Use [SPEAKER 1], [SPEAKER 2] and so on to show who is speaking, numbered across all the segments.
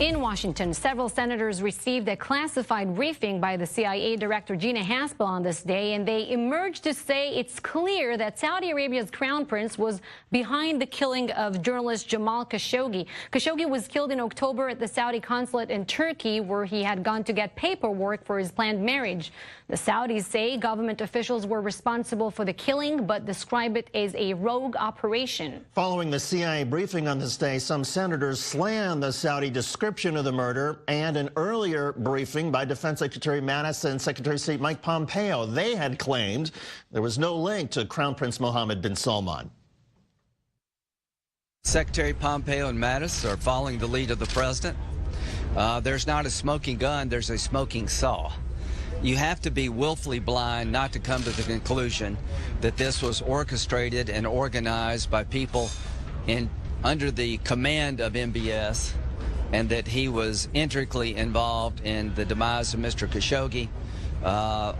[SPEAKER 1] In Washington, several senators received a classified briefing by the CIA Director Gina Haspel on this day, and they emerged to say it's clear that Saudi Arabia's crown prince was behind the killing of journalist Jamal Khashoggi. Khashoggi was killed in October at the Saudi consulate in Turkey, where he had gone to get paperwork for his planned marriage. The Saudis say government officials were responsible for the killing, but describe it as a rogue operation.
[SPEAKER 2] Following the CIA briefing on this day, some senators slammed the Saudi description of the murder and an earlier briefing by Defense Secretary Mattis and Secretary of State Mike Pompeo. They had claimed there was no link to Crown Prince Mohammed bin Salman.
[SPEAKER 3] Secretary Pompeo and Mattis are following the lead of the president. There's not a smoking gun, there's a smoking saw. You have to be willfully blind not to come to the conclusion that this was orchestrated and organized by people under the command of MBS, and that he was intricately involved in the demise of Mr. Khashoggi.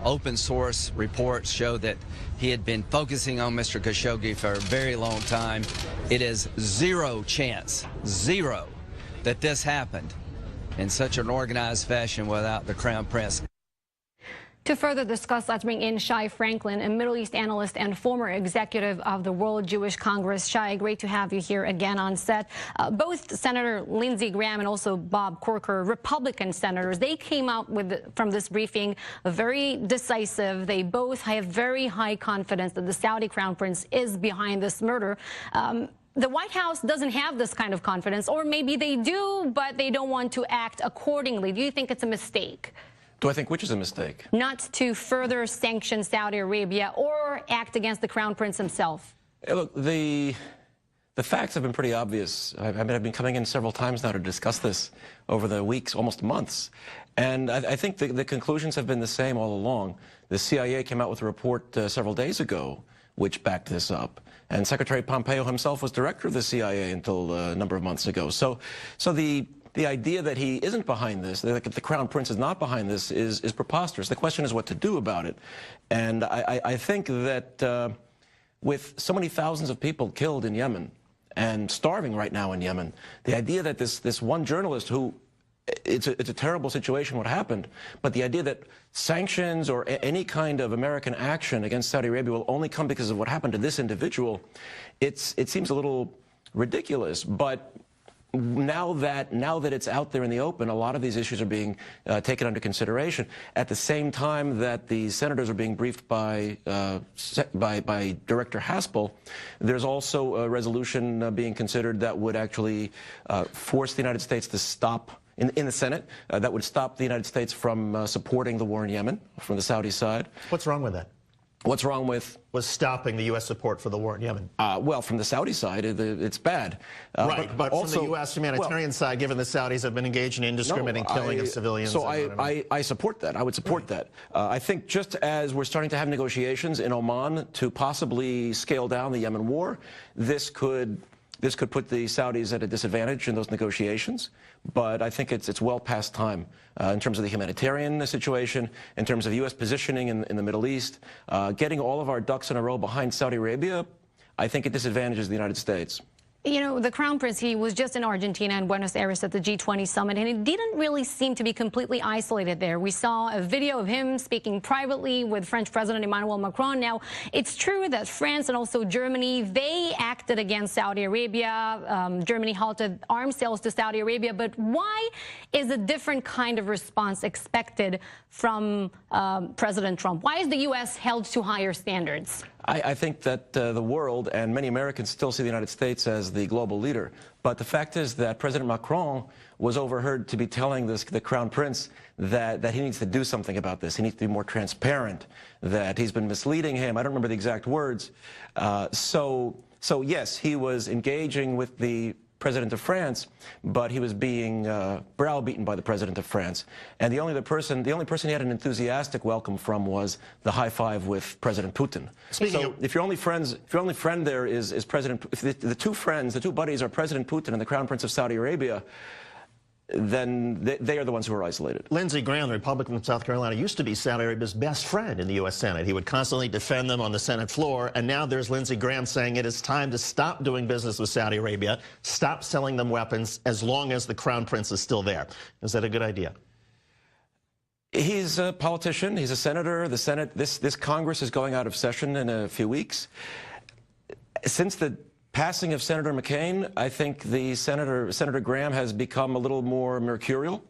[SPEAKER 3] Open source reports show that he had been focusing on Mr. Khashoggi for a very long time. It is zero chance, zero, that this happened in such an organized fashion without the Crown Prince.
[SPEAKER 1] To further discuss, let's bring in Shai Franklin, a Middle East analyst and former executive of the World Jewish Congress. Shai, great to have you here again on set. Both Senator Lindsey Graham and also Bob Corker, Republican senators, they came out from this briefing very decisive. They both have very high confidence that the Saudi Crown Prince is behind this murder. The White House doesn't have this kind of confidence, or maybe they do, but they don't want to act accordingly. Do you think it's a mistake?
[SPEAKER 4] Do I think which is a mistake? Not
[SPEAKER 1] to further sanction Saudi Arabia or act against the Crown Prince himself.
[SPEAKER 4] Look, the facts have been pretty obvious. I've been coming in several times now to discuss this over the weeks, almost months. And I think the conclusions have been the same all along. The CIA came out with a report several days ago which backed this up. And Secretary Pompeo himself was director of the CIA until a number of months ago. So the idea that he isn't behind this, that the Crown Prince is not behind this, is preposterous. The question is what to do about it. And I think that with so many thousands of people killed in Yemen and starving right now in Yemen, the idea that this one journalist who, it's a terrible situation what happened, but the idea that sanctions or any kind of American action against Saudi Arabia will only come because of what happened to this individual, it seems a little ridiculous. But now that it's out there in the open, a lot of these issues are being taken under consideration. At the same time that the senators are being briefed by Director Haspel, there's also a resolution being considered that would actually force the United States to stop, in the Senate, that would stop the United States from supporting the war in Yemen from the Saudi side.
[SPEAKER 2] What's wrong with that?
[SPEAKER 4] What's wrong with?
[SPEAKER 2] Was stopping the U.S. support for the war in Yemen.
[SPEAKER 4] Well, from the Saudi side, it's bad.
[SPEAKER 2] Right, but also, from the U.S. humanitarian side, given the Saudis have been engaged in indiscriminate killing of civilians.
[SPEAKER 4] So I support that. I would support that. I think just as we're starting to have negotiations in Oman to possibly scale down the Yemen war, this could put the Saudis at a disadvantage in those negotiations, but I think it's well past time in terms of the humanitarian situation, in terms of U.S. positioning in the Middle East. Getting all of our ducks in a row behind Saudi Arabia, I think it disadvantages the United States.
[SPEAKER 1] You know, the Crown Prince, he was just in Argentina and Buenos Aires at the G20 summit, and it didn't really seem to be completely isolated there. We saw a video of him speaking privately with French President Emmanuel Macron. Now, it's true that France and also Germany, they acted against Saudi Arabia. Germany halted arms sales to Saudi Arabia. But why is a different kind of response expected from President Trump? Why is the U.S. held to higher standards?
[SPEAKER 4] I think that the world and many Americans still see the United States as the global leader. But the fact is that President Macron was overheard to be telling the Crown Prince that he needs to do something about this. He needs to be more transparent, that he's been misleading him. I don't remember the exact words. So yes, he was engaging with the President of France, but he was being browbeaten by the President of France. And the only person he had an enthusiastic welcome from was the high five with President Putin. So if your only friend there is President, if the two buddies are President Putin and the Crown Prince of Saudi Arabia, then they are the ones who are isolated.
[SPEAKER 2] Lindsey Graham, the Republican from South Carolina, used to be Saudi Arabia's best friend in the U.S. Senate. He would constantly defend them on the Senate floor, and now there's Lindsey Graham saying it is time to stop doing business with Saudi Arabia, stop selling them weapons as long as the Crown Prince is still there. Is that a good idea?
[SPEAKER 4] He's a politician. He's a senator. The Senate, this Congress is going out of session in a few weeks. Since the passing of Senator McCain, I think Senator Graham has become a little more mercurial.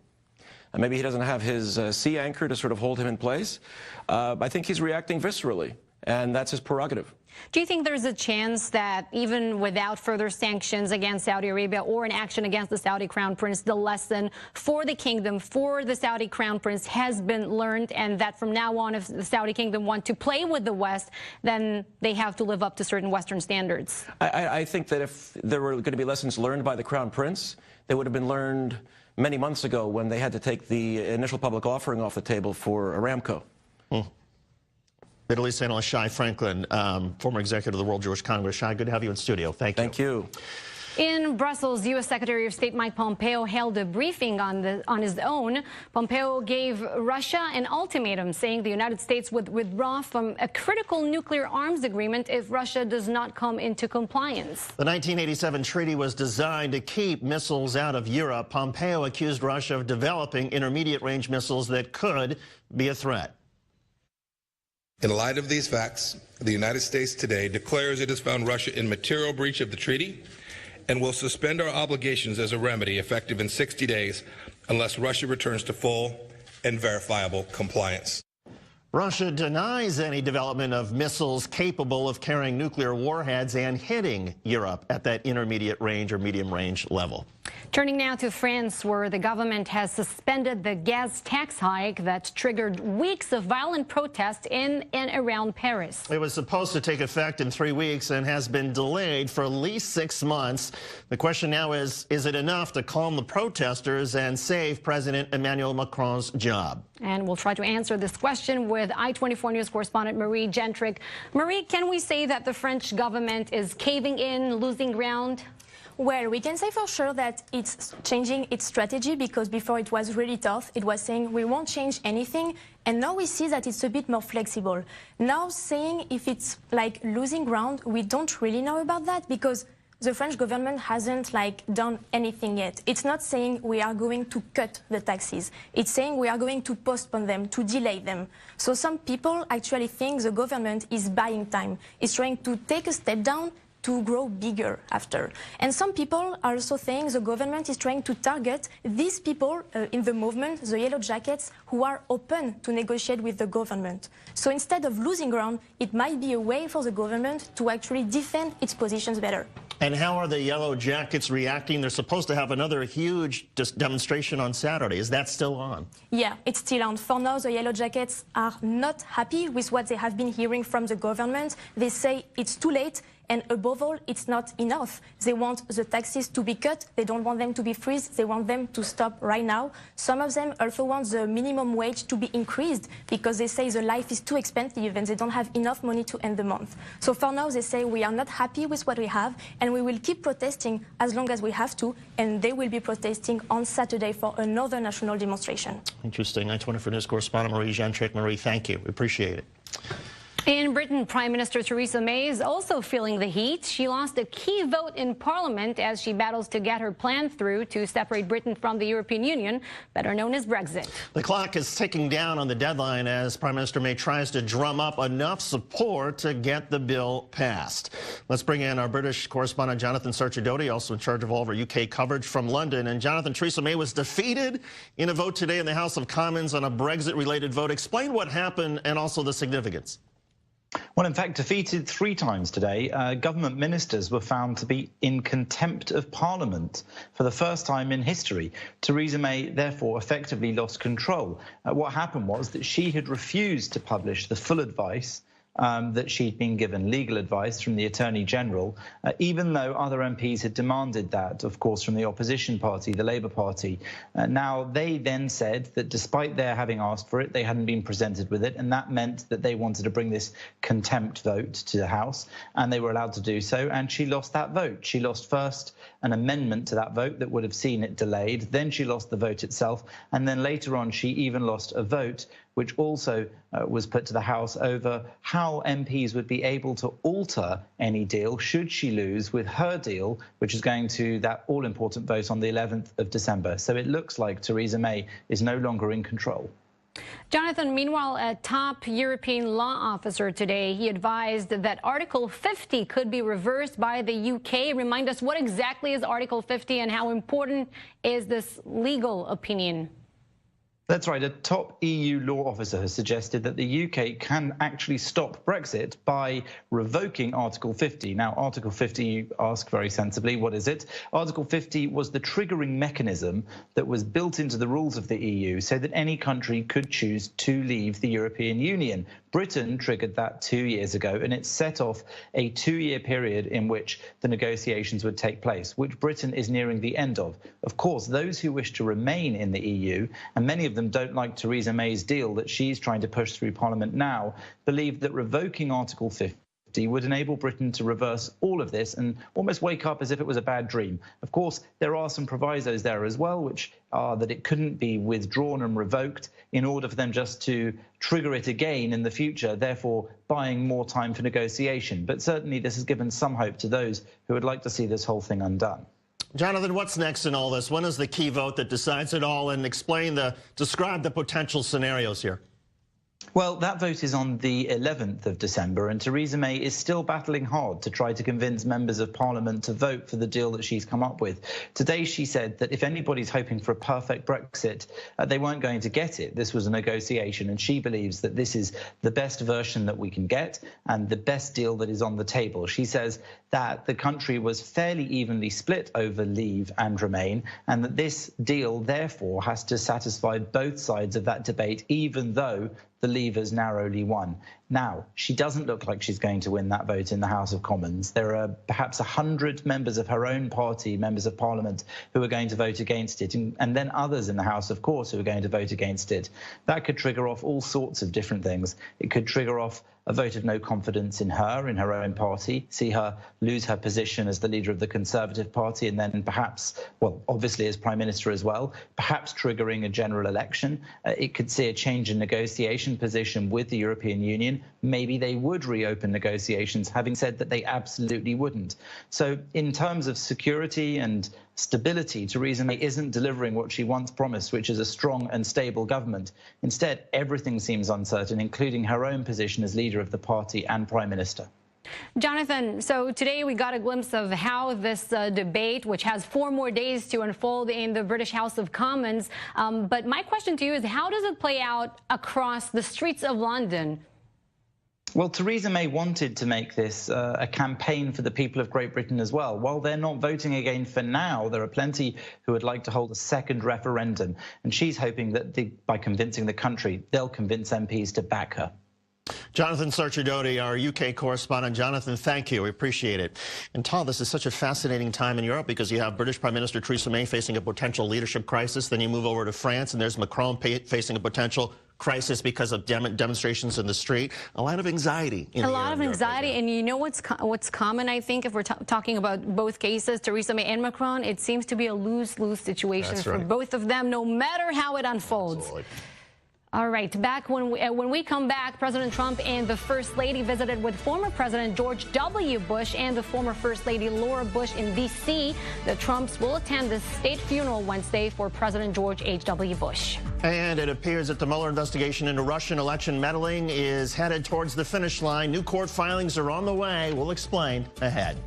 [SPEAKER 4] Maybe he doesn't have his sea anchor to sort of hold him in place. I think he's reacting viscerally, and that's his prerogative.
[SPEAKER 1] Do you think there's a chance that even without further sanctions against Saudi Arabia or an action against the Saudi Crown Prince, the lesson for the kingdom, for the Saudi Crown Prince has been learned, and that from now on, if the Saudi kingdom want to play with the West, then they have to live up to certain Western standards?
[SPEAKER 4] I think that if there were going to be lessons learned by the Crown Prince, they would have been learned many months ago when they had to take the initial public offering off the table for Aramco.
[SPEAKER 2] Middle East analyst Shai Franklin, former executive of the World Jewish Congress. Shai, good to have you in studio. Thank you.
[SPEAKER 4] Thank you.
[SPEAKER 1] In Brussels, U.S. Secretary of State Mike Pompeo held a briefing on his own. Pompeo gave Russia an ultimatum, saying the United States would withdraw from a critical nuclear arms agreement if Russia does not come into compliance.
[SPEAKER 2] The 1987 treaty was designed to keep missiles out of Europe. Pompeo accused Russia of developing intermediate-range missiles that could be a threat.
[SPEAKER 5] In light of these facts, the United States today declares it has found Russia in material breach of the treaty and will suspend our obligations as a remedy effective in 60 days unless Russia returns to full and verifiable compliance.
[SPEAKER 2] Russia denies any development of missiles capable of carrying nuclear warheads and hitting Europe at that intermediate range or medium range level.
[SPEAKER 1] Turning now to France, where the government has suspended the gas tax hike that triggered weeks of violent protest in and around Paris.
[SPEAKER 2] It was supposed to take effect in 3 weeks and has been delayed for at least 6 months. The question now is it enough to calm the protesters and save President Emmanuel Macron's job?
[SPEAKER 1] And we'll try to answer this question with I24NEWS correspondent Marie Gentrick. Marie, can we say that the French government is caving in, losing ground?
[SPEAKER 6] Well, we can say for sure that it's changing its strategy, because before it was really tough. It was saying we won't change anything, and now we see that it's a bit more flexible. Now saying if it's like losing ground, we don't really know about that, because the French government hasn't done anything yet. It's not saying we are going to cut the taxes. It's saying we are going to postpone them, to delay them. So some people actually think the government is buying time. It's trying to take a step down to grow bigger after. And some people are also saying the government is trying to target these people in the movement, the Yellow Jackets, who are open to negotiate with the government. So instead of losing ground, it might be a way for the government to actually defend its positions better.
[SPEAKER 2] And how are the Yellow Jackets reacting? They're supposed to have another huge demonstration on Saturday. Is that still on?
[SPEAKER 6] Yeah, it's still on. For now, the Yellow Jackets are not happy with what they have been hearing from the government. They say it's too late, and above all, it's not enough. They want the taxes to be cut. They don't want them to be freeze. They want them to stop right now. Some of them also want the minimum wage to be increased, because they say the life is too expensive and they don't have enough money to end the month. So for now, they say we are not happy with what we have, and we will keep protesting as long as we have to, and they will be protesting on Saturday for another national demonstration.
[SPEAKER 2] Interesting. I24NEWS correspondent Marie Gentrick. Marie, thank you. We appreciate it.
[SPEAKER 1] In Britain, Prime Minister Theresa May is also feeling the heat. She lost a key vote in Parliament as she battles to get her plan through to separate Britain from the European Union, better known as Brexit.
[SPEAKER 2] The clock is ticking down on the deadline as Prime Minister May tries to drum up enough support to get the bill passed. Let's bring in our British correspondent, Jonathan Sarchidoti, also in charge of all of our UK coverage from London. And Jonathan, Theresa May was defeated in a vote today in the House of Commons on a Brexit-related vote. Explain what happened and also the significance.
[SPEAKER 7] Well, in fact, defeated 3 times today, government ministers were found to be in contempt of Parliament for the first time in history. Theresa May therefore effectively lost control. What happened was that she had refused to publish the full advice that she'd been given legal advice from the Attorney General, even though other MPs had demanded that, of course, from the opposition party, the Labour Party. Now, they then said that despite their having asked for it, they hadn't been presented with it, and that meant that they wanted to bring this contempt vote to the House, and they were allowed to do so, and she lost that vote. She lost first an amendment to that vote that would have seen it delayed, then she lost the vote itself, and then later on she even lost a vote which also was put to the House over how MPs would be able to alter any deal should she lose with her deal, which is going to that all-important vote on the 11th of December. So it looks like Theresa May is no longer in control.
[SPEAKER 1] Jonathan, meanwhile, a top European law officer today, he advised that Article 50 could be reversed by the UK. Remind us, what exactly is Article 50 and how important is this legal opinion?
[SPEAKER 7] That's right. A top EU law officer has suggested that the UK can actually stop Brexit by revoking Article 50. Now, Article 50, you ask very sensibly, what is it? Article 50 was the triggering mechanism that was built into the rules of the EU so that any country could choose to leave the European Union. Britain triggered that 2 years ago, and it set off a 2-year period in which the negotiations would take place, which Britain is nearing the end of. Of course, those who wish to remain in the EU, and many of them don't like Theresa May's deal that she's trying to push through Parliament now, believe that revoking Article 50 would enable Britain to reverse all of this and almost wake up as if it was a bad dream. Of course, there are some provisos there as well, which are that it couldn't be withdrawn and revoked in order for them just to trigger it again in the future, therefore buying more time for negotiation. But certainly this has given some hope to those who would like to see this whole thing undone.
[SPEAKER 2] Jonathan, what's next in all this? When is the key vote that decides it all? And describe the potential scenarios here.
[SPEAKER 7] Well, that vote is on the 11th of December, and Theresa May is still battling hard to try to convince members of Parliament to vote for the deal that she's come up with. Today, she said that if anybody's hoping for a perfect Brexit, they weren't going to get it. This was a negotiation, and she believes that this is the best version that we can get and the best deal that is on the table. She says that the country was fairly evenly split over leave and remain, and that this deal, therefore, has to satisfy both sides of that debate, even though the Leavers narrowly won. Now, she doesn't look like she's going to win that vote in the House of Commons. There are perhaps 100 members of her own party, members of Parliament, who are going to vote against it, and then others in the House, of course, who are going to vote against it. That could trigger off all sorts of different things. It could trigger off a vote of no confidence in her own party, see her lose her position as the leader of the Conservative Party, and then perhaps, well, obviously as Prime Minister as well, perhaps triggering a general election. It could see a change in negotiation position with the European Union. Maybe they would reopen negotiations, having said that they absolutely wouldn't. So in terms of security and stability, Theresa May isn't delivering what she once promised, which is a strong and stable government. Instead, everything seems uncertain, including her own position as leader of the party and Prime Minister.
[SPEAKER 1] Jonathan, so today we got a glimpse of how this debate, which has 4 more days to unfold in the British House of Commons. But my question to you is, how does it play out across the streets of London?
[SPEAKER 7] Well, Theresa May wanted to make this a campaign for the people of Great Britain as well. While they're not voting again for now, there are plenty who would like to hold a second referendum. And she's hoping that by convincing the country, they'll convince MPs to back her.
[SPEAKER 2] Jonathan Sarchidoti, our UK correspondent. Jonathan, thank you. We appreciate it. And Tal, this is such a fascinating time in Europe because you have British Prime Minister Theresa May facing a potential leadership crisis. Then you move over to France, and there's Macron facing a potential crisis because of demonstrations in the street. A lot of anxiety.
[SPEAKER 1] A lot of anxiety. And you know what's common, I think, if we're talking about both cases, Theresa May and Macron, it seems to be a lose-lose situation for both of them, no matter how it unfolds.
[SPEAKER 2] Absolutely.
[SPEAKER 1] All right, back when we come back, President Trump and the First Lady visited with former President George W. Bush and the former First Lady Laura Bush in D.C. The Trumps will attend the state funeral Wednesday for President George H.W. Bush.
[SPEAKER 2] And it appears that the Mueller investigation into Russian election meddling is headed towards the finish line. New court filings are on the way. We'll explain ahead.